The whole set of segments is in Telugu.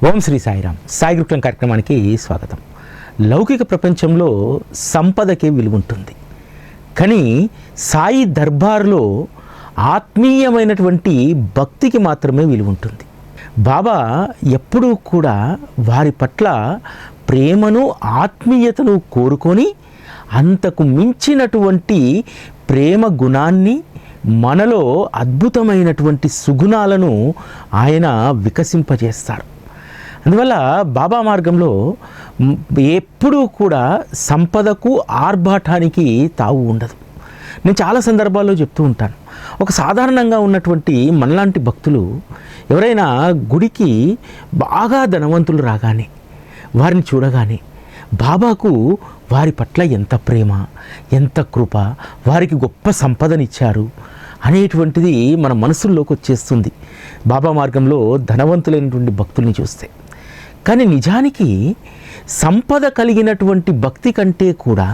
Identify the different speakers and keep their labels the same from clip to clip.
Speaker 1: ఓం శ్రీ సాయిరామ్. సాయి గురుకులం కార్యక్రమానికి స్వాగతం. లౌకిక ప్రపంచంలో సంపదకే విలువ ఉంటుంది, కానీ సాయి దర్బార్లో ఆత్మీయమైనటువంటి భక్తికి మాత్రమే విలువ ఉంటుంది. బాబా ఎప్పుడూ కూడా వారి పట్ల ప్రేమను ఆత్మీయతను కోరుకొని అంతకు మించినటువంటి ప్రేమ గుణాన్ని, మనలో అద్భుతమైనటువంటి సుగుణాలను ఆయన వికసింపజేస్తారు. అందువల్ల బాబా మార్గంలో ఎప్పుడూ కూడా సంపదకు ఆర్భాటానికి తావు ఉండదు. నేను చాలా సందర్భాల్లో చెప్తూ ఉంటాను. ఒక సాధారణంగా ఉన్నటువంటి మనలాంటి భక్తులు ఎవరైనా గుడికి బాగా ధనవంతులు రాగానే, వారిని చూడగానే బాబాకు వారి పట్ల ఎంత ప్రేమ, ఎంత కృప, వారికి గొప్ప సంపదనిచ్చారు అనేటువంటిది మన మనసుల్లోకి వచ్చేస్తుంది బాబా మార్గంలో ధనవంతులైనటువంటి భక్తుల్ని చూస్తే. కానీ నిజానికి సంపద కలిగినటువంటి భక్తి కంటే కూడా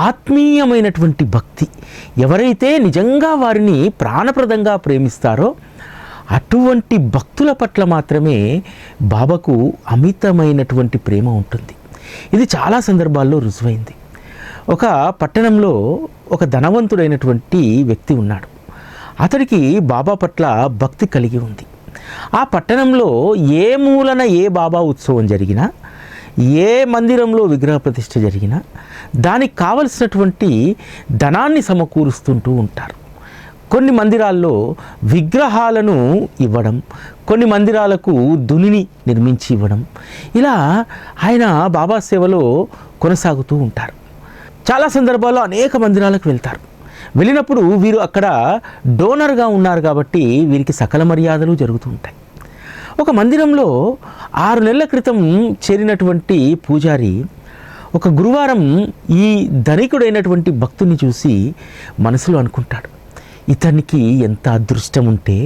Speaker 1: ఆత్మీయమైనటువంటి భక్తి, ఎవరైతే నిజంగా వారిని ప్రాణప్రదంగా ప్రేమిస్తారో అటువంటి భక్తుల పట్ల మాత్రమే బాబాకు అమితమైనటువంటి ప్రేమ ఉంటుంది. ఇది చాలా సందర్భాల్లో రుజువైంది. ఒక పట్టణంలో ఒక ధనవంతుడైనటువంటి వ్యక్తి ఉన్నాడు. అతడికి బాబా పట్ల భక్తి కలిగి ఉంది. ఆ పట్టణంలో ఏ మూలన ఏ బాబా ఉత్సవం జరిగినా, ఏ మందిరంలో విగ్రహ ప్రతిష్ఠ జరిగినా దానికి కావలసినటువంటి ధనాన్ని సమకూరుస్తుంటూ ఉంటారు. కొన్ని మందిరాల్లో విగ్రహాలను ఇవ్వడం, కొన్ని మందిరాలకు దునిని నిర్మించి ఇవ్వడం, ఇలా ఆయన బాబా సేవలో కొనసాగుతూ ఉంటారు. చాలా సందర్భాల్లో అనేక మందిరాలకు వెళ్తారు. వెళ్ళినప్పుడు వీరు అక్కడ డోనర్గా ఉన్నారు కాబట్టి వీరికి సకల మర్యాదలు జరుగుతూ ఉంటాయి. ఒక మందిరంలో 6 నెలల క్రితం చేరినటువంటి పూజారి ఒక గురువారం ఈ ధనికుడైనటువంటి భక్తుని చూసి మనసులో అనుకుంటాడు, ఇతనికి ఎంత అదృష్టం ఉంటే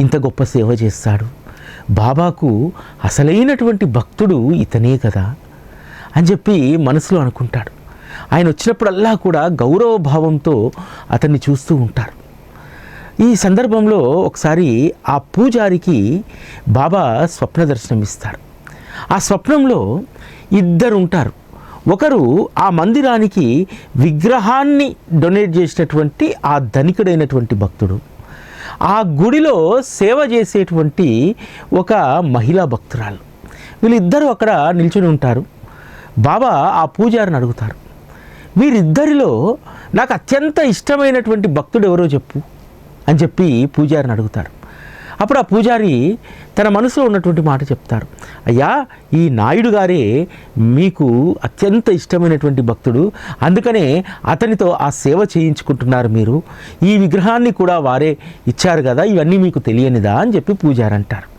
Speaker 1: ఇంత గొప్ప సేవ చేస్తాడు, బాబాకు అసలైనటువంటి భక్తుడు ఇతనే కదా అని చెప్పి మనసులో అనుకుంటాడు. ఆయన వచ్చినప్పుడల్లా కూడా గౌరవ భావంతో అతన్ని చూస్తూ ఉంటారు. ఈ సందర్భంలో ఒకసారి ఆ పూజారికి బాబా స్వప్న దర్శనమిస్తారు. ఆ స్వప్నంలో 2 ఉంటారు. ఒకరు ఆ మందిరానికి విగ్రహాన్ని డొనేట్ చేసినటువంటి ఆ ధనికుడైనటువంటి భక్తుడు, ఆ గుడిలో సేవ చేసేటువంటి ఒక మహిళా భక్తురాలు. వీళ్ళిద్దరూ అక్కడ నిల్చొని ఉంటారు. బాబా ఆ పూజారిని అడుగుతారు, వీరిద్దరిలో నాకు అత్యంత ఇష్టమైనటువంటి భక్తుడు ఎవరో చెప్పు అని చెప్పి పూజారిని అడుగుతారు. అప్పుడు ఆ పూజారి తన మనసులో ఉన్నటువంటి మాట చెప్తారు, అయ్యా, ఈ నాయుడు గారే మీకు అత్యంత ఇష్టమైనటువంటి భక్తుడు, అందుకనే అతనితో ఆ సేవ చేయించుకుంటున్నారు మీరు, ఈ విగ్రహాన్ని కూడా వారే ఇచ్చారు కదా, ఇవన్నీ మీకు తెలియనిదా అని చెప్పి పూజారి అంటారు.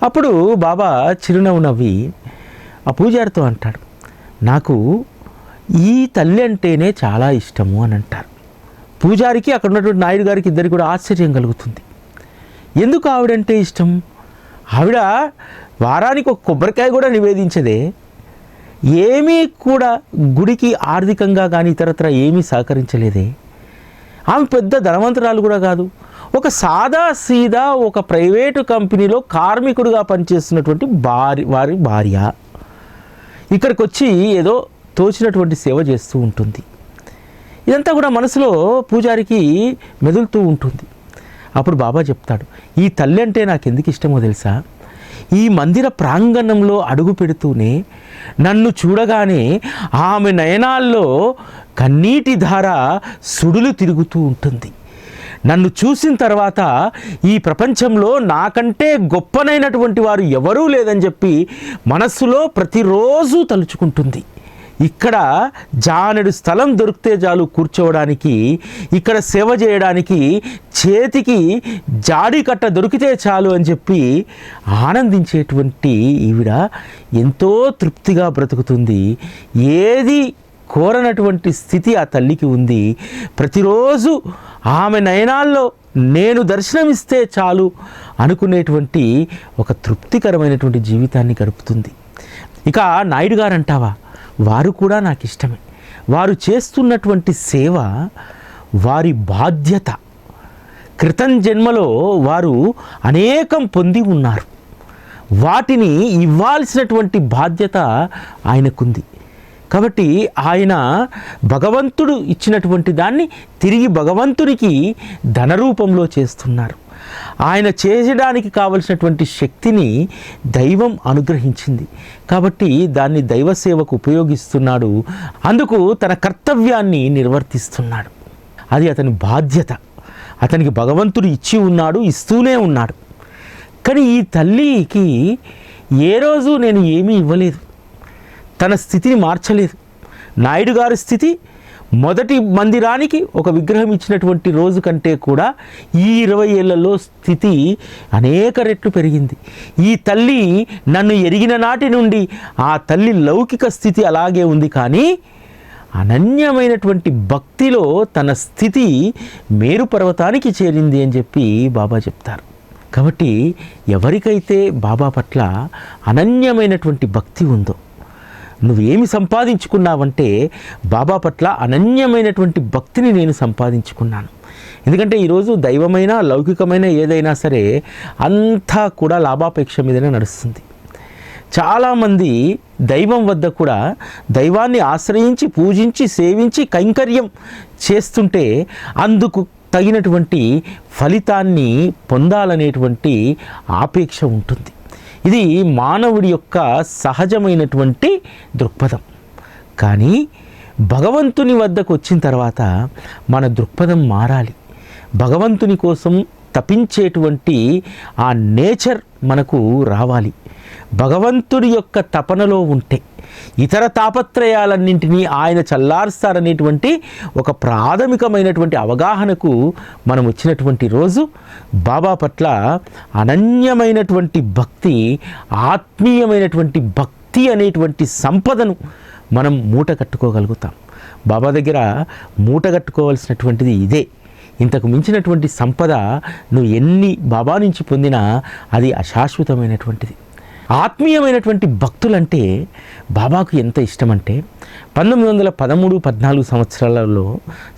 Speaker 1: అప్పుడు బాబా చిరునవ్వు నవ్వి ఆ పూజారితో అంటాడు, నాకు ఈ తల్లి అంటేనే చాలా ఇష్టము అని అంటారు. పూజారికి అక్కడ ఉన్నటువంటి నాయుడు గారికి ఇద్దరికి కూడా ఆశ్చర్యం కలుగుతుంది. ఎందుకు ఆవిడంటే ఇష్టం? ఆవిడ వారానికి ఒక కొబ్బరికాయ కూడా నివేదించదే, ఏమీ కూడా గుడికి ఆర్థికంగా కానీ ఇతరత్ర ఏమీ సహకరించలేదే, ఆమె పెద్ద ధనవంతురాలు కూడా కాదు, ఒక సాదా సీదా ఒక ప్రైవేటు కంపెనీలో కార్మికుడిగా పనిచేస్తున్నటువంటి వారి భార్య ఇక్కడికి వచ్చి ఏదో తోచినటువంటి సేవ చేస్తూ ఉంటుంది. ఇదంతా కూడా మనసులో పూజారికి మెదులుతూ ఉంటుంది. అప్పుడు బాబా చెప్తాడు, ఈ తల్లి అంటే నాకు ఎందుకు ఇష్టమో తెలుసా? ఈ మందిర ప్రాంగణంలో అడుగు పెడుతూనే నన్ను చూడగానే ఆమె నయనాల్లో కన్నీటి ధార సుడులు తిరుగుతూ ఉంటుంది. నన్ను చూసిన తర్వాత ఈ ప్రపంచంలో నాకంటే గొప్పనైనటువంటి వారు ఎవరూ లేదని చెప్పి మనస్సులో ప్రతిరోజు తలుచుకుంటుంది. ఇక్కడ జానెడు స్థలం దొరికితే చాలు కూర్చోవడానికి, ఇక్కడ సేవ చేయడానికి చేతికి జాడి కట్ట దొరికితే చాలు అని చెప్పి ఆనందించేటువంటి ఈవిడ ఎంతో తృప్తిగా బ్రతుకుతుంది. ఏది కోరనటువంటి స్థితి ఆ తల్లికి ఉంది. ప్రతిరోజు ఆమె నయనాల్లో నేను దర్శనమిస్తే చాలు అనుకునేటువంటి ఒక తృప్తికరమైనటువంటి జీవితాన్ని గడుపుతుంది. ఇక నాయుడు గారు అంటావా, వారు కూడా నాకు ఇష్టమే. వారు చేస్తున్నటువంటి సేవ వారి బాధ్యత. క్రితం జన్మలో వారు అనేకం పొంది ఉన్నారు. వాటిని ఇవ్వాల్సినటువంటి బాధ్యత ఆయనకుంది. కాబట్టి ఆయన భగవంతుడు ఇచ్చినటువంటి దాన్ని తిరిగి భగవంతునికి ధన రూపంలో చేస్తున్నారు. ఆయన చేయడానికి కావలసినటువంటి శక్తిని దైవం అనుగ్రహించింది కాబట్టి దాన్ని దైవ సేవకు ఉపయోగిస్తున్నాడు. అందుకు తన కర్తవ్యాన్ని నిర్వర్తిస్తున్నాడు. అది అతని బాధ్యత. అతనికి భగవంతుడు ఇచ్చి ఉన్నాడు, ఇస్తూనే ఉన్నాడు. కానీ ఈ తల్లికి ఏ రోజు నేను ఏమీ ఇవ్వలేదు, తన స్థితిని మార్చలేదు. నాయుడు గారి స్థితి మొదటి మందిరానికి ఒక విగ్రహం ఇచ్చినటువంటి రోజు కంటే కూడా ఈ 20 ఏళ్లలో స్థితి అనేక రెట్లు పెరిగింది. ఈ తల్లి నన్ను ఎరిగిన నాటి నుండి ఆ తల్లి లౌకిక స్థితి అలాగే ఉంది, కానీ అనన్యమైనటువంటి భక్తిలో తన స్థితి మేరు పర్వతానికి చేరింది అని చెప్పి బాబా చెప్తారు. కాబట్టి ఎవరికైతే బాబా పట్ల అనన్యమైనటువంటి భక్తి ఉందో, నువ్వేమి సంపాదించుకున్నావంటే బాబా పట్ల అనన్యమైనటువంటి భక్తిని నేను సంపాదించుకున్నాను. ఎందుకంటే ఈరోజు దైవమైన లౌకికమైన ఏదైనా సరే అంతా కూడా లాభాపేక్ష మీదనే నడుస్తుంది. చాలామంది దైవం వద్ద కూడా దైవాన్ని ఆశ్రయించి పూజించి సేవించి కైంకర్యం చేస్తుంటే అందుకు తగినటువంటి ఫలితాన్ని పొందాలనేటువంటి ఆపేక్ష ఉంటుంది. ఇది మానవుడి యొక్క సహజమైనటువంటి దృక్పథం. కానీ భగవంతుని వద్దకు వచ్చిన తర్వాత మన దృక్పథం మారాలి. భగవంతుని కోసం తపించేటువంటి ఆ నేచర్ మనకు రావాలి. భగవంతుడి యొక్క తపనలో ఉంటే ఇతర తాపత్రయాలన్నింటినీ ఆయన చల్లారుస్తారనేటువంటి ఒక ప్రాథమికమైనటువంటి అవగాహనకు మనం వచ్చినటువంటి రోజు బాబా పట్ల అనన్యమైనటువంటి భక్తి, ఆత్మీయమైనటువంటి భక్తి అనేటువంటి సంపదను మనం మూట కట్టుకోగలుగుతాం. బాబా దగ్గర మూట కట్టుకోవాల్సినటువంటిది ఇదే. ఇంతకు మించినటువంటి సంపద నువ్వు ఎన్ని బాబా నుంచి పొందినా అది అశాశ్వతమైనటువంటిది. ఆత్మీయమైనటువంటి భక్తులంటే బాబాకు ఎంత ఇష్టమంటే 1913-14 సంవత్సరాలలో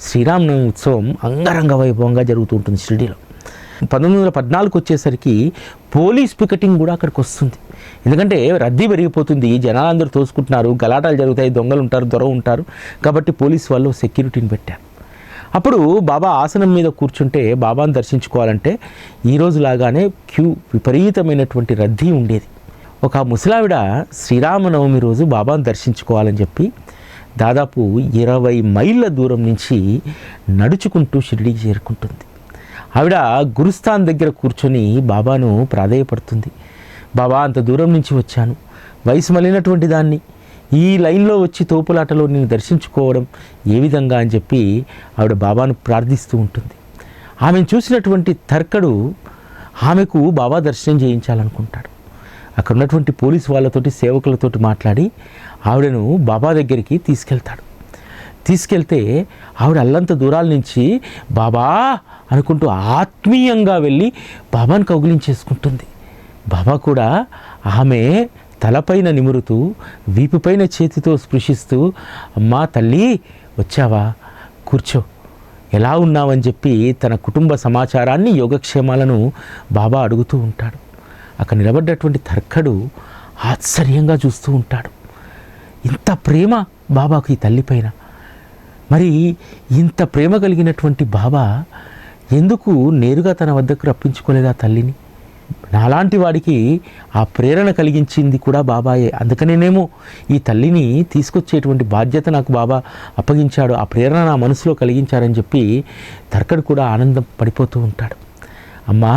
Speaker 1: శ్రీరామనవమి ఉత్సవం అంగరంగ వైభవంగా జరుగుతూ ఉంటుంది షిరిడీలో. 1914 వచ్చేసరికి పోలీస్ పికెటింగ్ కూడా అక్కడికి వస్తుంది. ఎందుకంటే రద్దీ పెరిగిపోతుంది, జనాలందరూ తోసుకుంటున్నారు, గలాటాలు జరుగుతాయి, దొంగలు ఉంటారు, దొర ఉంటారు. కాబట్టి పోలీస్ వాళ్ళు సెక్యూరిటీని పెట్టారు. అప్పుడు బాబా ఆసనం మీద కూర్చుంటే బాబాను దర్శించుకోవాలంటే ఈరోజులాగానే క్యూ, విపరీతమైనటువంటి రద్దీ ఉండేది. ఒక ముసలావిడ శ్రీరామనవమి రోజు బాబాను దర్శించుకోవాలని చెప్పి దాదాపు 20 మైళ్ళ దూరం నుంచి నడుచుకుంటూ షిరిడీకి చేరుకుంటుంది. ఆవిడ గురుస్థాన్ దగ్గర కూర్చొని బాబాను ప్రాధేయపడుతుంది. బాబా, అంత దూరం నుంచి వచ్చాను, వయసు మళ్ళినటువంటి దాన్ని, ఈ లైన్లో వచ్చి తోపులాటలో నేను దర్శించుకోవడం ఏ విధంగా అని చెప్పి ఆవిడ బాబాను ప్రార్థిస్తూ ఉంటుంది. ఆమెను చూసినటువంటి తర్కడు ఆమెకు బాబా దర్శనం చేయించాలనుకుంటాడు. అక్కడ ఉన్నటువంటి పోలీసు వాళ్ళతోటి, సేవకులతోటి మాట్లాడి ఆవిడను బాబా దగ్గరికి తీసుకెళ్తాడు. తీసుకెళ్తే ఆవిడ అల్లంత దూరాల నుంచి బాబా అనుకుంటూ ఆత్మీయంగా వెళ్ళి బాబాను కౌగిలించేసుకుంటుంది. బాబా కూడా ఆమె తలపైన నిమురుతూ, వీపుపైన చేతితో స్పృశిస్తూ, అమ్మా తల్లి వచ్చావా, కూర్చో, ఎలా ఉన్నావని చెప్పి తన కుటుంబ సమాచారాన్ని, యోగక్షేమాలను బాబా అడుగుతూ ఉంటాడు. అక్కడ నిలబడ్డటువంటి తర్కడు ఆశ్చర్యంగా చూస్తూ ఉంటాడు. ఇంత ప్రేమ బాబాకు ఈ తల్లిపైన. మరి ఇంత ప్రేమ కలిగినటువంటి బాబా ఎందుకు నేరుగా తన వద్దకు రప్పించుకోలేదు ఆ తల్లిని? నాలాంటి వాడికి ఆ ప్రేరణ కలిగించింది కూడా బాబాయే. అందుకనేనేమో ఈ తల్లిని తీసుకొచ్చేటువంటి బాధ్యత నాకు బాబా అప్పగించాడు, ఆ ప్రేరణ నా మనసులో కలిగించారని చెప్పి తర్కడు కూడా ఆనందం పడిపోతూ ఉంటాడు. అమ్మా,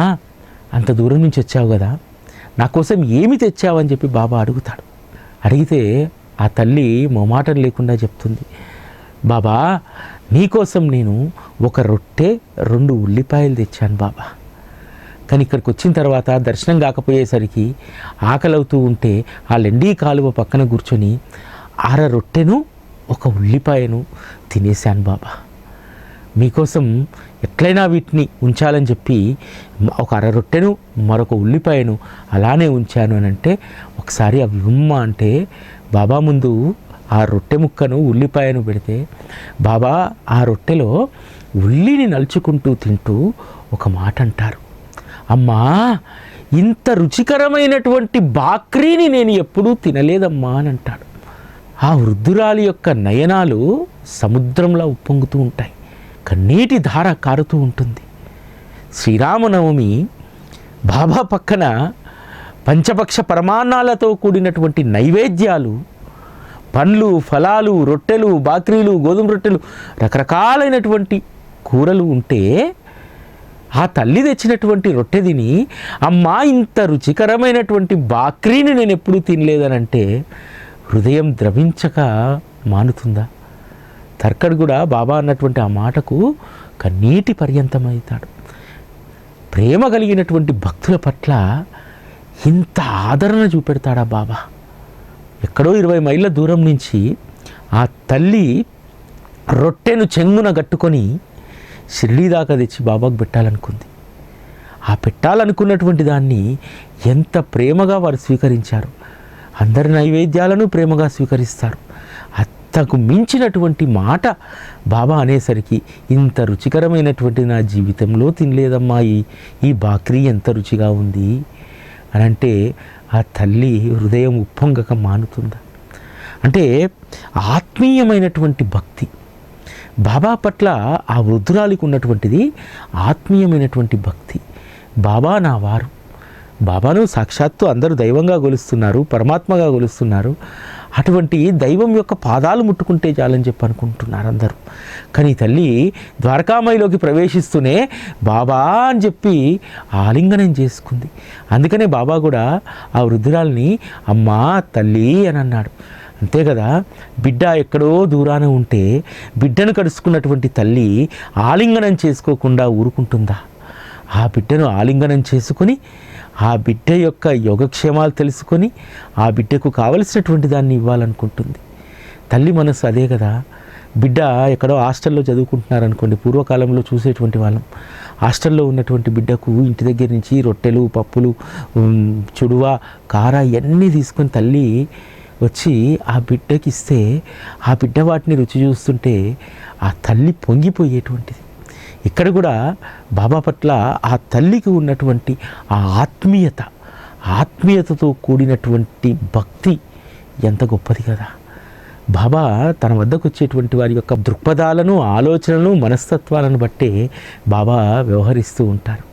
Speaker 1: అంత దూరం నుంచి వచ్చావు కదా, నా కోసం ఏమి తెచ్చావని చెప్పి బాబా అడుగుతాడు. అడిగితే ఆ తల్లి మొమాటం లేకుండా చెప్తుంది, బాబా నీకోసం నేను ఒక రొట్టె 2 ఉల్లిపాయలు తెచ్చాను బాబా. కానీ ఇక్కడికి వచ్చిన తర్వాత దర్శనం కాకపోయేసరికి ఆకలవుతూ ఉంటే ఆ లెండీ కాలువ పక్కన కూర్చొని 1/2 రొట్టెను 1 ఉల్లిపాయను తినేశాను బాబా. మీకోసం ఎట్లయినా వీటిని ఉంచాలని చెప్పి ఒక 1/2 రొట్టెను మరొక ఉల్లిపాయను అలానే ఉంచాను అని అంటే, ఒకసారి అవి ఉమ్మ అంటే బాబా ముందు ఆ రొట్టె ముక్కను ఉల్లిపాయను పెడితే బాబా ఆ రొట్టెలో ఉల్లిని నలుచుకుంటూ తింటూ ఒక మాట అంటారు, అమ్మా ఇంత రుచికరమైనటువంటి బాక్రీని నేను ఎప్పుడూ తినలేదమ్మా అని అంటాడు. ఆ వృద్ధురాలి యొక్క నయనాలు సముద్రంలా ఉప్పొంగుతూ ఉంటాయి, కన్నీటి ధార కారుతూ ఉంటుంది. శ్రీరామనవమి బాబా పక్కన పంచపక్ష పరమాన్నాలతో కూడినటువంటి నైవేద్యాలు, పండ్లు, ఫలాలు, రొట్టెలు, బాక్రీలు, గోధుమ రొట్టెలు, రకరకాలైనటువంటి కూరలు ఉంటే ఆ తల్లి తెచ్చినటువంటి రొట్టె తిని, అమ్మా ఇంత రుచికరమైనటువంటి బాక్రీని నేను ఎప్పుడూ తినలేదనంటే హృదయం ద్రవించక మానుతుందా? తర్కడు కూడా బాబా అన్నటువంటి ఆ మాటకు కన్నీటి పర్యంతమవుతాడు. ప్రేమ కలిగినటువంటి భక్తుల పట్ల ఇంత ఆదరణ చూపెడతాడా బాబా? ఎక్కడో 20 మైళ్ళ దూరం నుంచి ఆ తల్లి రొట్టెను చెంగున గట్టుకొని షిరిడీ దాకా తెచ్చి బాబాకు పెట్టాలనుకుంది. ఆ పెట్టాలనుకున్నటువంటి దాన్ని ఎంత ప్రేమగా వారు స్వీకరించారు. అందరి నైవేద్యాలను ప్రేమగా స్వీకరిస్తారు. అంతకు మించినటువంటి మాట బాబా అనేసరికి, ఇంత రుచికరమైనటువంటి నా జీవితంలో తినలేదమ్మా, ఈ బాక్రీ ఎంత రుచిగా ఉంది అని అంటే ఆ తల్లి హృదయం ఉప్పొంగక మానుతుందా? అంటే ఆత్మీయమైనటువంటి భక్తి బాబా పట్ల ఆ వృద్ధురాలికి ఉన్నటువంటిది ఆత్మీయమైనటువంటి భక్తి. బాబా నా వారు, బాబాను సాక్షాత్తు అందరూ దైవంగా కొలుస్తున్నారు, పరమాత్మగా కొలుస్తున్నారు. అటువంటి దైవం యొక్క పాదాలు ముట్టుకుంటే చాలని చెప్పి అనుకుంటున్నారు అందరూ. కానీ తల్లి ద్వారకామయిలోకి ప్రవేశిస్తూనే బాబా అని చెప్పి ఆలింగనం చేసుకుంది. అందుకనే బాబా కూడా ఆ వృద్ధురాల్ని అమ్మా తల్లి అని అన్నాడు. అంతే కదా, బిడ్డ ఎక్కడో దూరాన ఉంటే బిడ్డను కడుచుకున్నటువంటి తల్లి ఆలింగనం చేసుకోకుండా ఊరుకుంటుందా? ఆ బిడ్డను ఆలింగనం చేసుకొని ఆ బిడ్డ యొక్క యోగక్షేమాలు తెలుసుకొని ఆ బిడ్డకు కావలసినటువంటి దాన్ని ఇవ్వాలనుకుంటుంది. తల్లి మనసు అదే కదా. బిడ్డ ఎక్కడో హాస్టల్లో చదువుకుంటున్నారనుకోండి, పూర్వకాలంలో చూసేటువంటి వాళ్ళం. హాస్టల్లో ఉన్నటువంటి బిడ్డకు ఇంటి దగ్గర నుంచి రొట్టెలు, పప్పులు, చుడువ, కార ఇవన్నీ తీసుకొని తల్లి వచ్చి ఆ బిడ్డకి ఇస్తే ఆ బిడ్డ వాటిని రుచి చూస్తుంటే ఆ తల్లి పొంగిపోయేటువంటిది. ఇక్కడ కూడా బాబా పట్ల ఆ తల్లికి ఉన్నటువంటి ఆ ఆత్మీయతతో కూడినటువంటి భక్తి ఎంత గొప్పది కదా. బాబా తన వద్దకు వచ్చేటువంటి వారి యొక్క దృక్పథాలను, ఆలోచనలను, మనస్తత్వాలను బట్టే బాబా వ్యవహరిస్తూ ఉంటారు.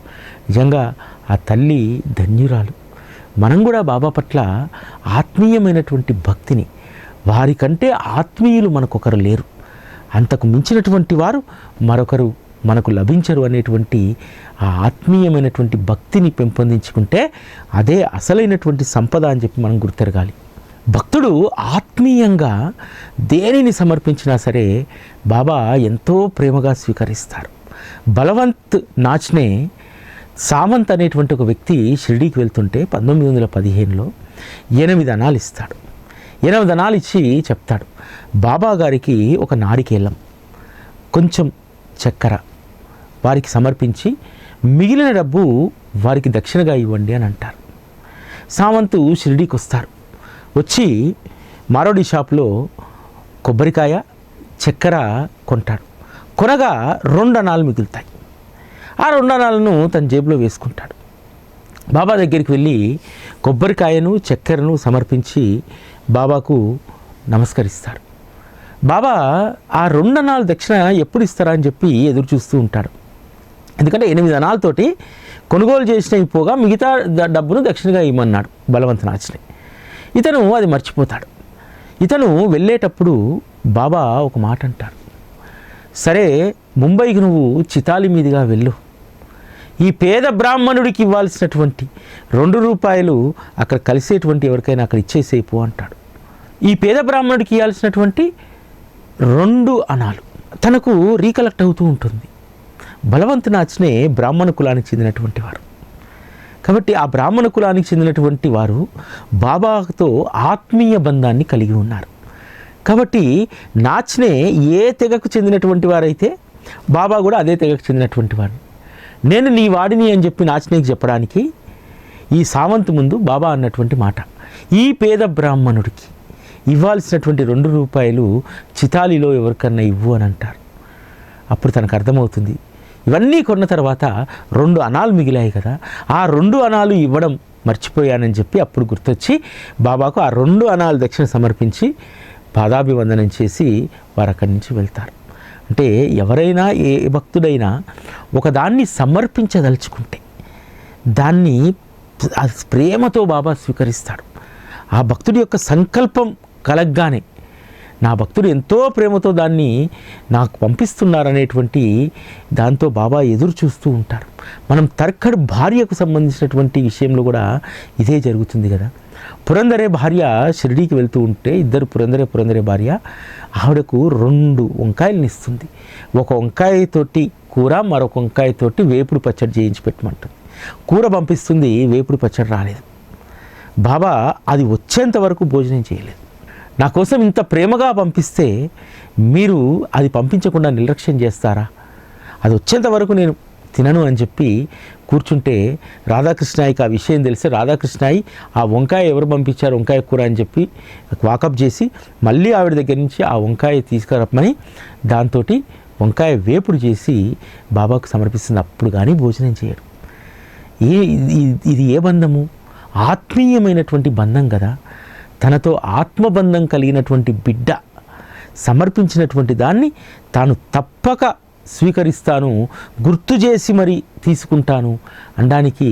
Speaker 1: నిజంగా ఆ తల్లి ధన్యురాలు. మనం కూడా బాబా పట్ల ఆత్మీయమైనటువంటి భక్తిని, వారికంటే ఆత్మీయులు మనకొకరు లేరు, అంతకు మించినటువంటి వారు మరొకరు మనకు లభించరు అనేటువంటి ఆ ఆత్మీయమైనటువంటి భక్తిని పెంపొందించుకుంటే అదే అసలైనటువంటి సంపద అని చెప్పి మనం గుర్తెరగాలి. భక్తుడు ఆత్మీయంగా దేనిని సమర్పించినా సరే బాబా ఎంతో ప్రేమగా స్వీకరిస్తారు. బలవంత్ నాచ్నే సామంత్ అనేటువంటి ఒక వ్యక్తి షిరిడీకి వెళ్తుంటే 1915లో 8 అనాలు ఇస్తాడు. 8 అనాలు ఇచ్చి చెప్తాడు, బాబా గారికి ఒక నారికేలం, కొంచెం చక్కెర వారికి సమర్పించి మిగిలిన డబ్బు వారికి దక్షిణగా ఇవ్వండి అని అంటారు. సామంతు షిరిడీకి వస్తారు. వచ్చి మారోడి షాప్లో కొబ్బరికాయ, చక్కెర కొంటాడు. కొనగా 2 అనాలు మిగులుతాయి. ఆ 2 అనాలను తన జేబులో వేసుకుంటాడు. బాబా దగ్గరికి వెళ్ళి కొబ్బరికాయను, చక్కెరను సమర్పించి బాబాకు నమస్కరిస్తాడు. బాబా ఆ 2 అనాలు దక్షిణ ఎప్పుడు ఇస్తారా అని చెప్పి ఎదురు చూస్తూ ఉంటాడు. ఎందుకంటే 8 అనాలతోటి కొనుగోలు చేసినవి పోగా మిగతా డబ్బును దక్షిణగా ఇవ్వమన్నాడు బలవంత్ నాచ్నే. ఇతను అది మర్చిపోతాడు. ఇతను వెళ్ళేటప్పుడు బాబా ఒక మాట అంటారు, సరే ముంబైకి నువ్వు చితాలి మీదుగా వెళ్ళు, ఈ పేద బ్రాహ్మణుడికి ఇవ్వాల్సినటువంటి 2 రూపాయలు అక్కడ కలిసేటువంటి ఎవరికైనా అక్కడ ఇచ్చేసేపు అంటాడు. ఈ పేద బ్రాహ్మణుడికి ఇవ్వాల్సినటువంటి 2 అనాలు తనకు రీకలెక్ట్ అవుతూ ఉంటుంది. బలవంత్ నాచ్నే బ్రాహ్మణ కులానికి చెందినటువంటి వారు కాబట్టి ఆ బ్రాహ్మణ కులానికి చెందినటువంటి వారు బాబాతో ఆత్మీయ బంధాన్ని కలిగి ఉన్నారు. కాబట్టి నాచ్నే ఏ తెగకు చెందినటువంటి వారైతే బాబా కూడా అదే తెగకు చెందినటువంటి వారు. నేను నీ వాడిని అని చెప్పి నాచ్నేకి చెప్పడానికి ఈ సామంత్ ముందు బాబా అన్నటువంటి మాట, ఈ పేద బ్రాహ్మణుడికి ఇవ్వాల్సినటువంటి 2 రూపాయలు చితాలిలో ఎవరికన్నా ఇవ్వు అని అంటారు. అప్పుడు తనకు అర్థమవుతుంది, ఇవన్నీ కొన్న తర్వాత 2 అనాలు మిగిలాయి కదా, ఆ 2 అనాలు ఇవ్వడం మర్చిపోయానని చెప్పి అప్పుడు గుర్తొచ్చి బాబాకు ఆ 2 అనాలు దక్షిణ సమర్పించి పాదాభివందనం చేసి వారు అక్కడి నుంచి వెళ్తారు. అంటే ఎవరైనా ఏ భక్తుడైనా ఒకదాన్ని సమర్పించదలుచుకుంటే దాన్ని ప్రేమతో బాబా స్వీకరిస్తాడు. ఆ భక్తుడి యొక్క సంకల్పం కలగ్గానే నా భక్తుడు ఎంతో ప్రేమతో దాన్ని నాకు పంపిస్తున్నారనేటువంటి దాంతో బాబా ఎదురు చూస్తూ ఉంటారు. మనం తర్కడ్ భార్యకు సంబంధించినటువంటి విషయంలో కూడా ఇదే జరుగుతుంది కదా. పురందరే భార్య షిరిడీకి వెళ్తూ ఉంటే ఇద్దరు పురందరే భార్య ఆవిడకు 2 వంకాయలను ఇస్తుంది. ఒక వంకాయతోటి కూర, మరొక వంకాయతోటి వేపుడు పచ్చడి చేయించి పెట్టమంటుంది. కూర పంపిస్తుంది, వేపుడు పచ్చడి రాలేదు. బాబా అది వచ్చేంత వరకు భోజనం చేయలేదు. నా కోసం ఇంత ప్రేమగా పంపిస్తే మీరు అది పంపించకుండా నిర్లక్ష్యం చేస్తారా? అది వచ్చేంత వరకు నేను తినను అని చెప్పి కూర్చుంటే రాధాకృష్ణాయికి ఆ విషయం తెలిసి రాధాకృష్ణాయి ఆ వంకాయ ఎవరు పంపించారు వంకాయ కూర అని చెప్పి వాకప్ చేసి మళ్ళీ ఆవిడ దగ్గర నుంచి ఆ వంకాయ తీసుకురమ్మని దాంతో వంకాయ వేపుడు చేసి బాబాకు సమర్పిస్తుంది. అప్పుడు కానీ భోజనం చేయడు. ఇది ఏ బంధము? ఆత్మీయమైనటువంటి బంధం కదా. తనతో ఆత్మబంధం కలిగినటువంటి బిడ్డ సమర్పించినటువంటి దాన్ని తాను తప్పక స్వీకరిస్తాను, గుర్తు చేసి మరి తీసుకుంటాను అనడానికి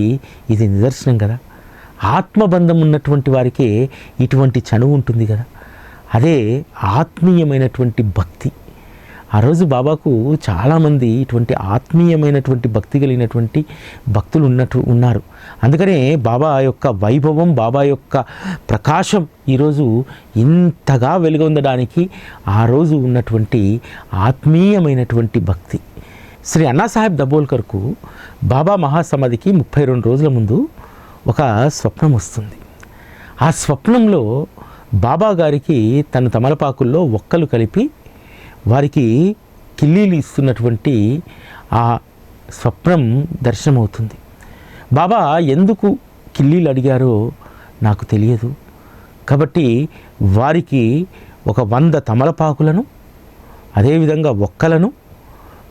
Speaker 1: ఇది నిదర్శనం కదా. ఆత్మబంధం ఉన్నటువంటి వారికే ఇటువంటి చనువు ఉంటుంది కదా. అదే ఆత్మీయమైనటువంటి భక్తి. ఆ రోజు బాబాకు చాలామంది ఇటువంటి ఆత్మీయమైనటువంటి భక్తి కలిగినటువంటి భక్తులు ఉన్నారు. అందుకనే బాబా యొక్క వైభవం, బాబా యొక్క ప్రకాశం ఈరోజు ఇంతగా వెలుగొందడానికి ఆ రోజు ఉన్నటువంటి ఆత్మీయమైనటువంటి భక్తి. శ్రీ అన్నాసాహెబ్ దబోల్కర్కు బాబా మహాసమాధికి 32 రోజుల ముందు ఒక స్వప్నం వస్తుంది. ఆ స్వప్నంలో బాబా గారికి తన తమలపాకుల్లో ఒక్కలు కలిపి వారికి కిల్లీలు ఇస్తున్నటువంటి ఆ స్వప్నం దర్శనమవుతుంది. బాబా ఎందుకు కిల్లీలు అడిగారో నాకు తెలియదు. కాబట్టి వారికి ఒక 100 తమలపాకులను, అదేవిధంగా ఒక్కలను,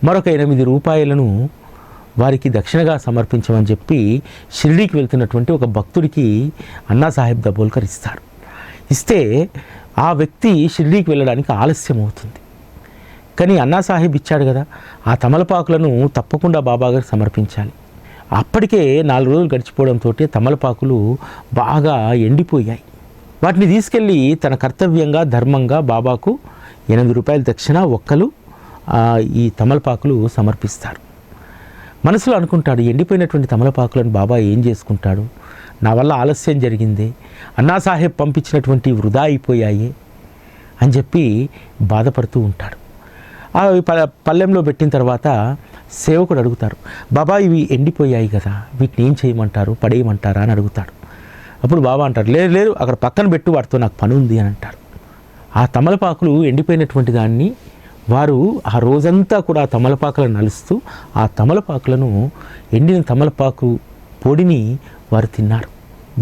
Speaker 1: మరొక 8 రూపాయలను వారికి దక్షిణగా సమర్పించమని చెప్పి షిరిడీకి వెళ్తున్నటువంటి ఒక భక్తుడికి అన్నాసాహెబ్ దబోల్కర్ ఇస్తారు. ఇస్తే ఆ వ్యక్తి షిరిడీకి వెళ్ళడానికి ఆలస్యం అవుతుంది. కానీ అన్నాసాహెబ్ ఇచ్చాడు కదా, ఆ తమలపాకులను తప్పకుండా బాబాగారికి సమర్పించాలి. అప్పటికే 4 రోజులు గడిచిపోవడంతో తమలపాకులు బాగా ఎండిపోయాయి. వాటిని తీసుకెళ్ళి తన కర్తవ్యంగా, ధర్మంగా బాబాకు 8 రూపాయల దక్షిణ, ఒక్కలు ఈ తమలపాకులు సమర్పిస్తారు. మనసులో అనుకుంటాడు, ఎండిపోయినటువంటి తమలపాకులను బాబా ఏం చేసుకుంటాడు? నా వల్ల ఆలస్యం జరిగింది, అన్నాసాహెబ్ పంపించినటువంటి వృధా అయిపోయాయి అని చెప్పి బాధపడుతూ ఉంటాడు. అవి పళ్ళెంలో పెట్టిన తర్వాత సేవకుడు అడుగుతారు, బాబా ఇవి ఎండిపోయాయి కదా, వీటిని ఏం చేయమంటారు, పడేయమంటారా అని అడుగుతాడు. అప్పుడు బాబా అంటారు, లేదు లేదు అక్కడ పక్కన పెట్టు, వాటితో నాకు పని ఉంది అని అంటారు. ఆ తమలపాకులు ఎండిపోయినటువంటి దాన్ని వారు ఆ రోజంతా కూడా ఆ తమలపాకులను నలుస్తూ ఆ తమలపాకులను, ఎండిన తమలపాకు పొడిని వారు తిన్నారు.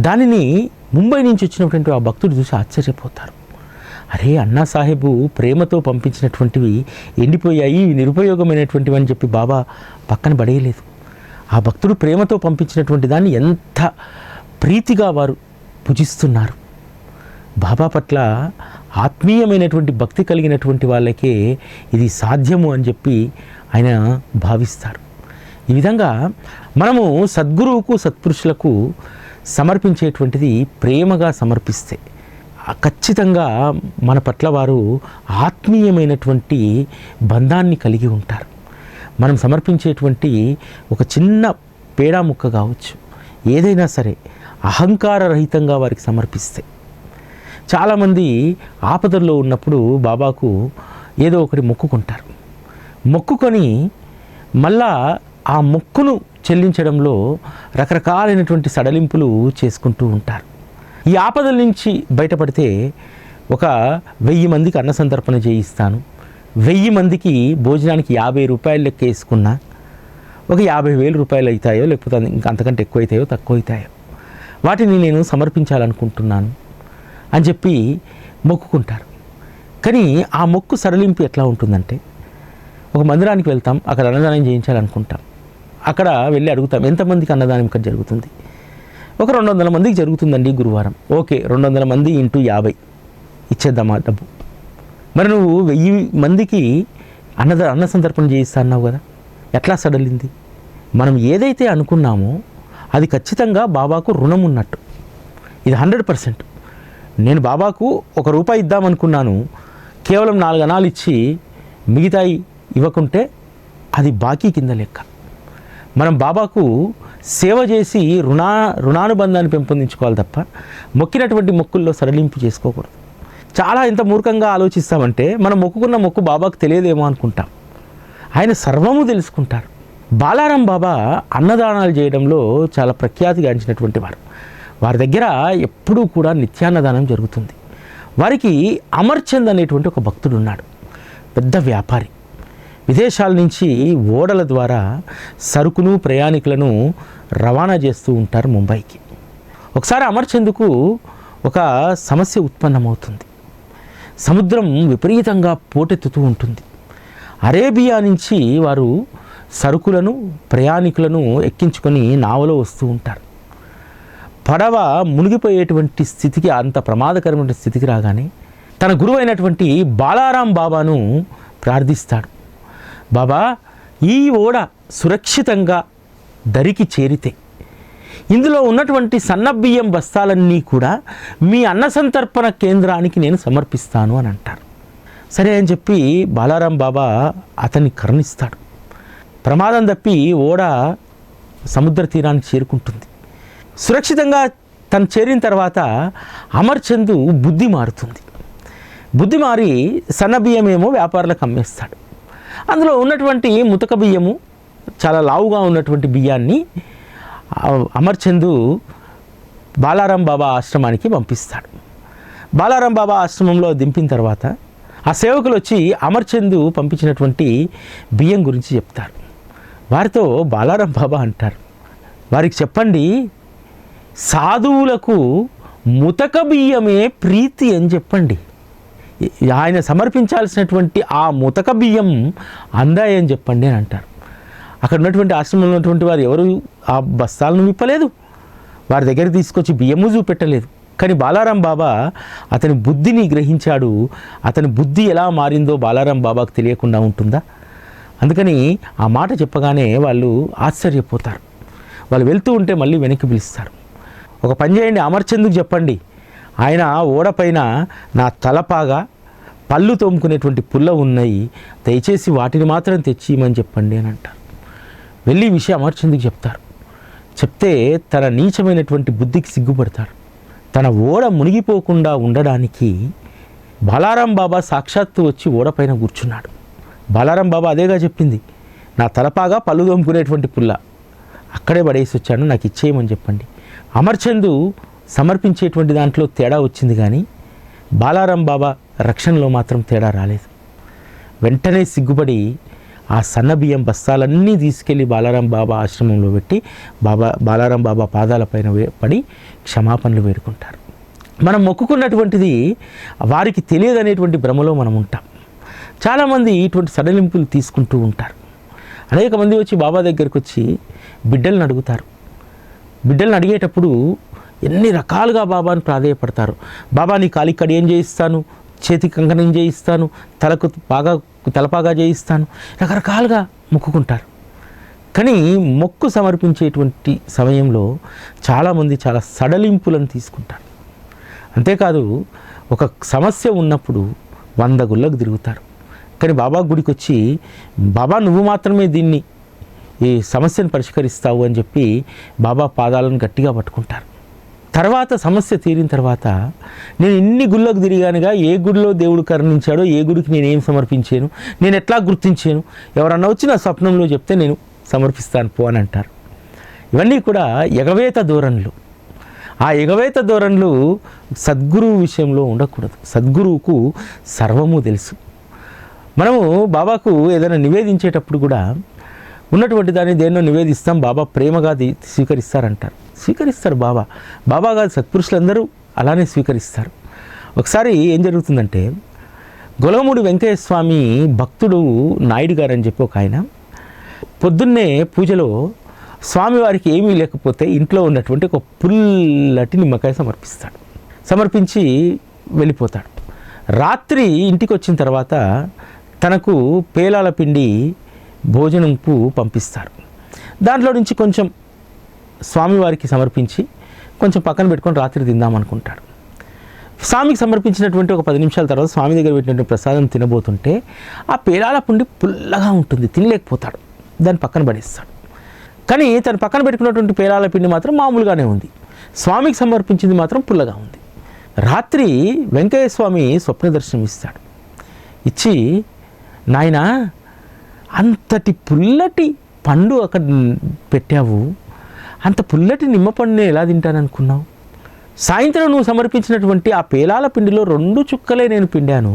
Speaker 1: దానిని ముంబై నుంచి వచ్చినటువంటి ఆ భక్తుడు చూసి ఆశ్చర్యపోతారు. అరే, అన్నాసాహెబు ప్రేమతో పంపించినటువంటివి ఎండిపోయాయి, నిరుపయోగమైనటువంటివి అని చెప్పి బాబా పక్కన పడేయలేదు. ఆ భక్తుడు ప్రేమతో పంపించినటువంటి దాన్ని ఎంత ప్రీతిగా వారు పూజిస్తున్నారు. బాబా పట్ల ఆత్మీయమైనటువంటి భక్తి కలిగినటువంటి వాళ్ళకే ఇది సాధ్యము అని చెప్పి ఆయన భావిస్తారు. ఈ విధంగా మనము సద్గురువుకు, సత్పురుషులకు సమర్పించేటువంటిది ప్రేమగా సమర్పిస్తే ఖచ్చితంగా మన పట్ల వారు ఆత్మీయమైనటువంటి బంధాన్ని కలిగి ఉంటారు. మనం సమర్పించేటువంటి ఒక చిన్న పేడా ముక్క కావచ్చు, ఏదైనా సరే అహంకారరహితంగా వారికి సమర్పిస్తే. చాలామంది ఆపదల్లో ఉన్నప్పుడు బాబాకు ఏదో ఒకటి మొక్కుకుంటారు. మొక్కుకొని మళ్ళా ఆ మొక్కును చెల్లించడంలో రకరకాలైనటువంటి సడలింపులు చేసుకుంటూ ఉంటారు. ఈ ఆపదల నుంచి బయటపడితే ఒక 1000 మందికి అన్న సంతర్పణ చేయిస్తాను, 1000 మందికి భోజనానికి 50 రూపాయలు లెక్క వేసుకున్నా ఒక 50,000 రూపాయలు అవుతాయో, లేకపోతే ఇంకా అంతకంటే ఎక్కువ అవుతాయో తక్కువ అవుతాయో, వాటిని నేను సమర్పించాలనుకుంటున్నాను అని చెప్పి మొక్కుకుంటారు. కానీ ఆ మొక్కు సడలింపు ఎట్లా ఉంటుందంటే, ఒక మందిరానికి వెళ్తాం, అక్కడ అన్నదానం చేయించాలనుకుంటాం. అక్కడ వెళ్ళి అడుగుతాం, ఎంతమందికి అన్నదానం ఇక్కడ జరుగుతుంది? ఒక 200 మందికి జరుగుతుందండి గురువారం. ఓకే, 200 మంది ఇంటూ 50 ఇచ్చేద్దామా డబ్బు. మరి నువ్వు 1000 మందికి అన్న సంతర్పణ చేయిస్తా అన్నావు కదా, ఎట్లా సడలింది? మనం ఏదైతే అనుకున్నామో అది ఖచ్చితంగా బాబాకు రుణం ఉన్నట్టు. ఇది 100%. నేను బాబాకు ₹1 ఇద్దామనుకున్నాను, కేవలం 4 అణాలు ఇచ్చి మిగతాయి ఇవ్వకుంటే అది బాకీ కింద లెక్క. మనం బాబాకు సేవ చేసి రుణానుబంధాన్ని పెంపొందించుకోవాలి తప్ప మొక్కినటువంటి మొక్కుల్లో సడలింపు చేసుకోకూడదు. చాలా ఎంత మూర్ఖంగా ఆలోచిస్తామంటే మనం మొక్కుకున్న మొక్కు బాబాకు తెలియదేమో అనుకుంటాం. ఆయన సర్వము తెలుసుకుంటారు. బాలారాం బాబా అన్నదానాలు చేయడంలో చాలా ప్రఖ్యాతిగాంచినటువంటి వారు. వారి దగ్గర ఎప్పుడూ కూడా నిత్యాన్నదానం జరుగుతుంది. వారికి అమర్చంద్ అనేటువంటి ఒక భక్తుడు ఉన్నాడు, పెద్ద వ్యాపారి. విదేశాల నుంచి ఓడల ద్వారా సరుకును ప్రయాణికులను రవాణా చేస్తూ ఉంటారు ముంబైకి. ఒకసారి అమర్చంద్కు ఒక సమస్య ఉత్పన్నమవుతుంది. సముద్రం విపరీతంగా పోటెత్తుతూ ఉంటుంది. అరేబియా నుంచి వారు సరుకులను ప్రయాణికులను ఎక్కించుకొని నావలో వస్తూ ఉంటారు. పడవ మునిగిపోయేటువంటి స్థితికి, అంత ప్రమాదకరమైన స్థితికి రాగానే తన గురువు అయినటువంటి బాలారాం బాబాను ప్రార్థిస్తాడు. బాబా, ఈ ఓడ సురక్షితంగా దరికి చేరితే ఇందులో ఉన్నటువంటి సన్నబియ్యం బస్తాలన్నీ కూడా మీ అన్న సంతర్పణ కేంద్రానికి నేను సమర్పిస్తాను అని అంటారు. సరే అని చెప్పి బాలారాం బాబా అతన్ని కరుణిస్తాడు. ప్రమాదం తప్పి ఓడ సముద్ర తీరానికి చేరుకుంటుంది. సురక్షితంగా తను చేరిన తర్వాత అమర్చంద్ బుద్ధి మారుతుంది. బుద్ధి మారి సన్నబియ్యమేమో వ్యాపారులకు అమ్మేస్తాడు. అందులో ఉన్నటువంటి ముతక బియ్యము, చాలా లావుగా ఉన్నటువంటి బియ్యాన్ని అమర్చంద్ బాలారాం బాబా ఆశ్రమానికి పంపిస్తాడు. బాలారాం బాబా ఆశ్రమంలో దింపిన తర్వాత ఆ సేవకులు వచ్చి అమర్చంద్ పంపించినటువంటి బియ్యం గురించి చెప్తారు. వారితో బాలారాం బాబా అంటారు, వారికి చెప్పండి, సాధువులకు ముతక బియ్యమే ప్రీతి అని చెప్పండి. ఆయన సమర్పించాల్సినటువంటి ఆ ముతక బియ్యం అందాయని చెప్పండి అని అంటారు. అక్కడ ఉన్నటువంటి ఆశ్రమంలో ఉన్నటువంటి వారు ఎవరు ఆ బస్తాలను విప్పలేదు, వారి దగ్గర తీసుకొచ్చి బియ్యము చూపెట్టలేదు. కానీ బాలారాం బాబా అతని బుద్ధిని గ్రహించాడు. అతని బుద్ధి ఎలా మారిందో బాలారాం బాబాకు తెలియకుండా ఉంటుందా? అందుకని ఆ మాట చెప్పగానే వాళ్ళు ఆశ్చర్యపోతారు. వాళ్ళు వెళ్తూ ఉంటే మళ్ళీ వెనక్కి పిలుస్తారు. ఒక పని చేయండి, అమర్చంద్కు చెప్పండి, ఆయన ఓడపైన నా తలపాగా పళ్ళు తోముకునేటువంటి పుల్ల ఉన్నాయి, దయచేసి వాటిని మాత్రం తెచ్చిమని చెప్పండి అని అంటారు. వెళ్ళి ఈ విషయం అమర్చంద్కి చెప్తారు. చెప్తే తన నీచమైనటువంటి బుద్ధికి సిగ్గుపడతాడు. తన ఓడ మునిగిపోకుండా ఉండడానికి బాలారాం బాబా సాక్షాత్తు వచ్చి ఓడపైన కూర్చున్నాడు. బాలారాం బాబా అదేగా చెప్పింది, నా తలపాగా పళ్ళు తోముకునేటువంటి పుల్ల అక్కడే పడేసి వచ్చాను, నాకు ఇచ్చేయమని చెప్పండి. అమర్చంద్ సమర్పించేటువంటి దాంట్లో తేడా వచ్చింది, కానీ బాలారాం బాబా రక్షణలో మాత్రం తేడా రాలేదు. వెంటనే సిగ్గుపడి ఆ సన్నబియ్యం బస్తాలన్నీ తీసుకెళ్ళి బాలారాం బాబా ఆశ్రమంలో పెట్టి బాలారాం బాబా పాదాలపైన పడి క్షమాపణలు వేడుకుంటారు. మనం మొక్కుకున్నటువంటిది వారికి తెలియదనేటువంటి భ్రమలో మనం ఉంటాం. చాలామంది ఇటువంటి సడలింపులు తీసుకుంటూ ఉంటారు. అనేక మంది వచ్చి బాబా దగ్గరికి వచ్చి బిడ్డలను అడుగుతారు. బిడ్డలను అడిగేటప్పుడు ఎన్ని రకాలుగా బాబాను ప్రాధేయపడతారు. బాబా నీ కాలికి కడియం చేయిస్తాను, చేతికి కంకణం చేయిస్తాను, తలకు తలపాగా చేయిస్తాను, రకరకాలుగా మొక్కుకుంటారు. కానీ మొక్కు సమర్పించేటువంటి సమయంలో చాలామంది చాలా సడలింపులను తీసుకుంటారు. అంతేకాదు, ఒక సమస్య ఉన్నప్పుడు 100 గుళ్ళకు తిరుగుతారు. కానీ బాబా గుడికి వచ్చి, బాబా నువ్వు మాత్రమే ఈ సమస్యను పరిష్కరిస్తావు అని చెప్పి బాబా పాదాలను గట్టిగా పట్టుకుంటారు. తర్వాత సమస్య తీరిన తర్వాత నేను ఇన్ని గుళ్ళకు తిరిగానుగా, ఏ గుడిలో దేవుడు కరుణించాడో, ఏ గుడికి నేనేం సమర్పించాను, నేను ఎట్లా గుర్తించాను, ఎవరన్నా వచ్చి నా స్వప్నంలో చెప్తే నేను సమర్పిస్తాను పో అని అంటారు. ఇవన్నీ కూడా ఎగవేత ధోరణులు. ఆ ఎగవేత ధోరణులు సద్గురువు విషయంలో ఉండకూడదు. సద్గురువుకు సర్వము తెలుసు. మనము బాబాకు ఏదైనా నివేదించేటప్పుడు కూడా ఉన్నటువంటి దాన్ని దేన్నో నివేదిస్తాం, బాబా ప్రేమగా స్వీకరిస్తారంటారు. స్వీకరిస్తారు బాబా కాదు, సత్పురుషులందరూ అలానే స్వీకరిస్తారు. ఒకసారి ఏం జరుగుతుందంటే, గొలగమూడి వెంకయ్య స్వామి భక్తుడు నాయుడు గారు అని చెప్పి ఒక ఆయన పొద్దున్నే పూజలో స్వామివారికి ఏమీ లేకపోతే ఇంట్లో ఉన్నటువంటి ఒక పుల్లటి నిమ్మకాయ సమర్పించి వెళ్ళిపోతాడు. రాత్రి ఇంటికి వచ్చిన తర్వాత తనకు పేలాల పిండి భోజనంకు పంపిస్తారు. దాంట్లో నుంచి కొంచెం స్వామివారికి సమర్పించి కొంచెం పక్కన పెట్టుకొని రాత్రి తిందామనుకుంటాడు. స్వామికి సమర్పించినటువంటి ఒక 10 నిమిషాల తర్వాత స్వామి దగ్గర పెట్టినటువంటి ప్రసాదం తినబోతుంటే ఆ పేలాల పిండి పుల్లగా ఉంటుంది, తినలేకపోతాడు, దాన్ని పక్కన పడేస్తాడు. కానీ తను పక్కన పెట్టుకున్నటువంటి పేలాల పిండి మాత్రం మామూలుగానే ఉంది, స్వామికి సమర్పించింది మాత్రం పుల్లగా ఉంది. రాత్రి వెంకయ్య స్వామి స్వప్న దర్శనం ఇస్తాడు. ఇచ్చి, నాయనా అంతటి పుల్లటి పండు అక్కడ పెట్టావు, అంత పుల్లటి నిమ్మ పండుని ఎలా తింటాననుకున్నావు? సాయంత్రం నువ్వు సమర్పించినటువంటి ఆ పేలాల పిండిలో 2 చుక్కలే నేను పిండాను,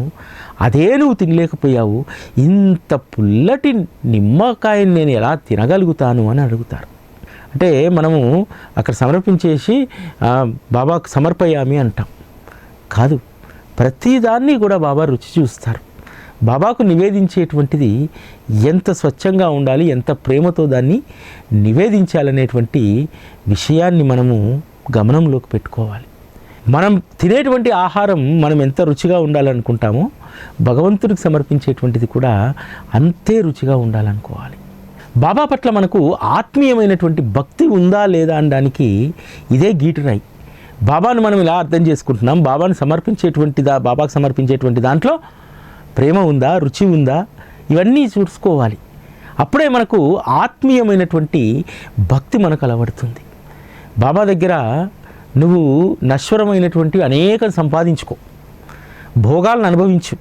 Speaker 1: అదే నువ్వు తినలేకపోయావు, ఇంత పుల్లటి నిమ్మకాయని నేను ఎలా తినగలుగుతాను అని అడుగుతారు. అంటే మనము అక్కడ సమర్పించేసి బాబాకు సమర్పయామి అంటాం. కాదు, ప్రతిదాన్ని కూడా బాబా రుచి చూస్తారు. బాబాకు నివేదించేటువంటిది ఎంత స్వచ్ఛంగా ఉండాలి, ఎంత ప్రేమతో దాన్ని నివేదించాలనేటువంటి విషయాన్ని మనము గమనంలోకి పెట్టుకోవాలి. మనం తినేటువంటి ఆహారం మనం ఎంత రుచిగా ఉండాలనుకుంటామో భగవంతుడికి సమర్పించేటువంటిది కూడా అంతే రుచిగా ఉండాలనుకోవాలి. బాబా పట్ల మనకు ఆత్మీయమైనటువంటి భక్తి ఉందా లేదా అనడానికి ఇదే గీటురాయి. బాబాను మనం ఇలా అర్థం చేసుకుంటున్నాం, బాబాను బాబాకు సమర్పించేటువంటి దాంట్లో ప్రేమ ఉందా, రుచి ఉందా, ఇవన్నీ చూసుకోవాలి. అప్పుడే మనకు ఆత్మీయమైనటువంటి భక్తి మనకు అలవడుతుంది. బాబా దగ్గర నువ్వు నశ్వరమైనటువంటి అనేక సంపాదించుకో, భోగాలను అనుభవించు,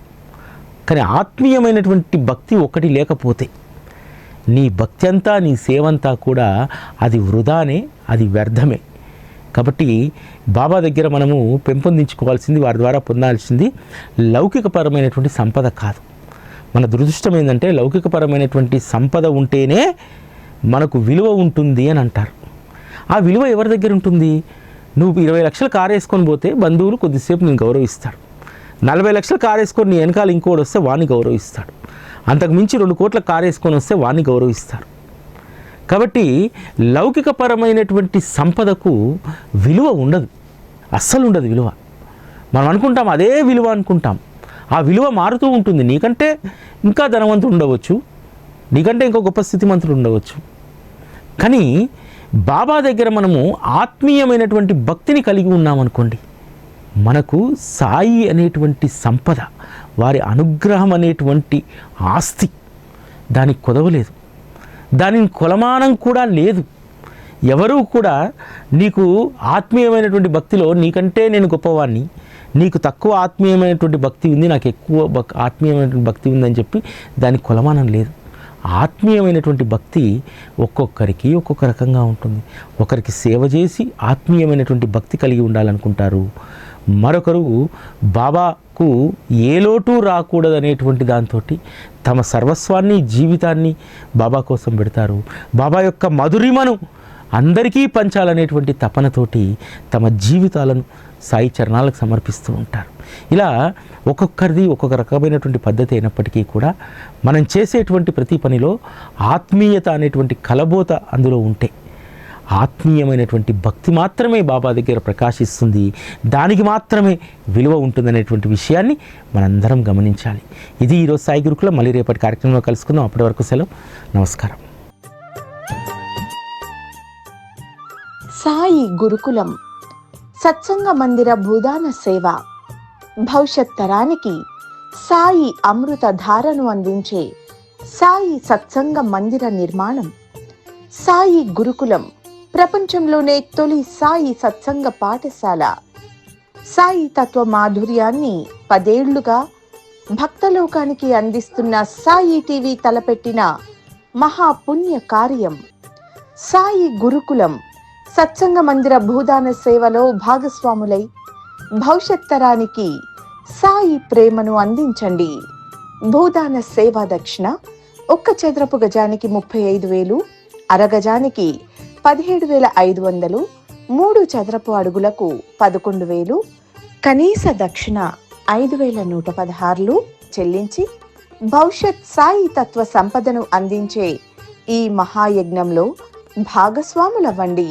Speaker 1: కానీ ఆత్మీయమైనటువంటి భక్తి ఒకటి లేకపోతే నీ భక్తి అంతా, నీ సేవంతా కూడా అది వృధానే, అది వ్యర్థమే. కాబట్టి బాబా దగ్గర మనము పెంపొందించుకోవాల్సింది, వారి ద్వారా పొందాల్సింది లౌకికపరమైనటువంటి సంపద కాదు. మన దురదృష్టం ఏంటంటే లౌకికపరమైనటువంటి సంపద ఉంటేనే మనకు విలువ ఉంటుంది అని అంటారు. ఆ విలువ ఎవరి దగ్గర ఉంటుంది? నువ్వు 20 లక్షల కారు వేసుకొని పోతే బంధువులు కొద్దిసేపు నేను గౌరవిస్తాడు, 40 లక్షల కారు వేసుకొని నీ వెనకాల ఇంకోటి వస్తే వాడిని గౌరవిస్తాడు, అంతకు మించి 2 కోట్ల కారు వేసుకొని వస్తే వాడిని గౌరవిస్తారు. కాబట్టి లౌకికపరమైనటువంటి సంపదకు విలువ ఉండదు, అస్సలు ఉండదు విలువ. మనం అనుకుంటాం అదే విలువ అనుకుంటాం, ఆ విలువ మారుతూ ఉంటుంది. నీకంటే ఇంకా ధనవంతుడు ఉండవచ్చు, నీకంటే ఇంకో గొప్ప స్థితిమంతుడు ఉండవచ్చు, కానీ బాబా దగ్గర మనము ఆత్మీయమైనటువంటి భక్తిని కలిగి ఉన్నామనుకోండి, మనకు సాయి అనేటువంటి సంపద, వారి అనుగ్రహం అనేటువంటి ఆస్తి, దానికి కొదవలేదు, దానిని కొలమానం కూడా లేదు. ఎవరూ కూడా నీకు ఆత్మీయమైనటువంటి భక్తిలో నీకంటే నేను గొప్పవాడిని, నీకు తక్కువ ఆత్మీయమైనటువంటి భక్తి ఉంది, నాకు ఎక్కువ ఆత్మీయమైనటువంటి భక్తి ఉందని చెప్పి దానికి కొలమానం లేదు. ఆత్మీయమైనటువంటి భక్తి ఒక్కొక్కరికి ఒక్కొక్క రకంగా ఉంటుంది. ఒకరికి సేవ చేసి ఆత్మీయమైనటువంటి భక్తి కలిగి ఉండాలనుకుంటారు, మరొకరు బాబాకు ఏ లోటు రాకూడదనేటువంటి దాంతో తమ సర్వస్వాన్ని, జీవితాన్ని బాబా కోసం పెడతారు. బాబా యొక్క మధురిమను అందరికీ పంచాలనేటువంటి తపనతోటి తమ జీవితాలను సాయి చరణాలకు సమర్పిస్తూ ఉంటారు. ఇలా ఒక్కొక్కరిది ఒక్కొక్క రకమైనటువంటి పద్ధతి అయినప్పటికీ కూడా మనం చేసేటువంటి ప్రతి పనిలో ఆత్మీయత అనేటువంటి కలబోత అందులో ఉంటే ఆత్మీయమైనటువంటి భక్తి మాత్రమే బాబా దగ్గర ప్రకాశిస్తుంది, దానికి మాత్రమే విలువ ఉంటుందనేటువంటి విషయాన్ని మనందరం గమనించాలి. ఇది ఈరోజు సాయి గురుకులం. మళ్ళీ రేపటి కార్యక్రమంలో కలుసుకుందాం. అప్పటి వరకు సెలవు. నమస్కారం.
Speaker 2: సాయి గురుకులం సత్సంగ మందిర భూదాన సేవ భవిష్యత్ తరానికి సాయి అమృత ధారను అందించే సాయి సత్సంగ మందిర నిర్మాణం. సాయి గురుకులం ప్రపంచంలోనే తొలి సాయి సత్సంగ పాఠశాల. సాయి తత్వ మాధుర్యాన్ని 10 ఏళ్లుగా భక్తలోకానికి అందిస్తున్న సాయి టీవీ తలపెట్టిన మహాపుణ్య కార్యం. సాయి గురుకులం సత్సంగ మందిర భూదాన సేవలో భాగస్వాములై భవిష్యత్ తరానికి సాయి ప్రేమను అందించండి. భూదాన సేవా దక్షిణ 1 చదరపు గజానికి 35,000, అరగజానికి 17,500, 3 చదరపు అడుగులకు 11,000, కనీస దక్షిణ 5,116, చెల్లించి భవిష్యత్ సాయి తత్వ సంపదను అందించే ఈ మహాయజ్ఞంలో భాగస్వాములవ్వండి.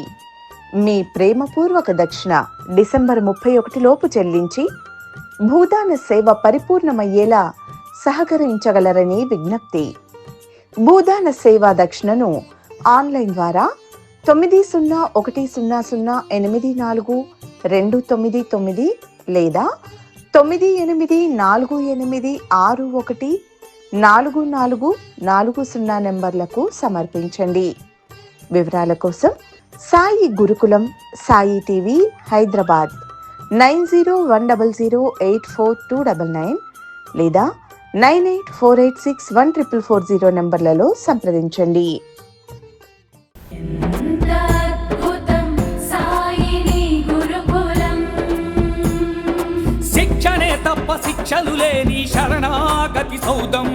Speaker 2: మీ ప్రేమపూర్వక దక్షిణ డిసెంబర్ 31 లోపు చెల్లించి భూదాన సేవ పరిపూర్ణమయ్యేలా సహకరించగలరని విజ్ఞప్తి. భూదాన సేవా దక్షిణను ఆన్లైన్ ద్వారా 9010084299 లేదా 9848614440 నెంబర్లకు సమర్పించండి. వివరాల కోసం సాయి గురుకులం, సాయి టీవీ, హైదరాబాద్ 9010084299 లేదా 9848614440 నెంబర్లలో సంప్రదించండి.
Speaker 3: శిక్షణే తప్ప శిక్షలు లేని శరణాగతి సౌదం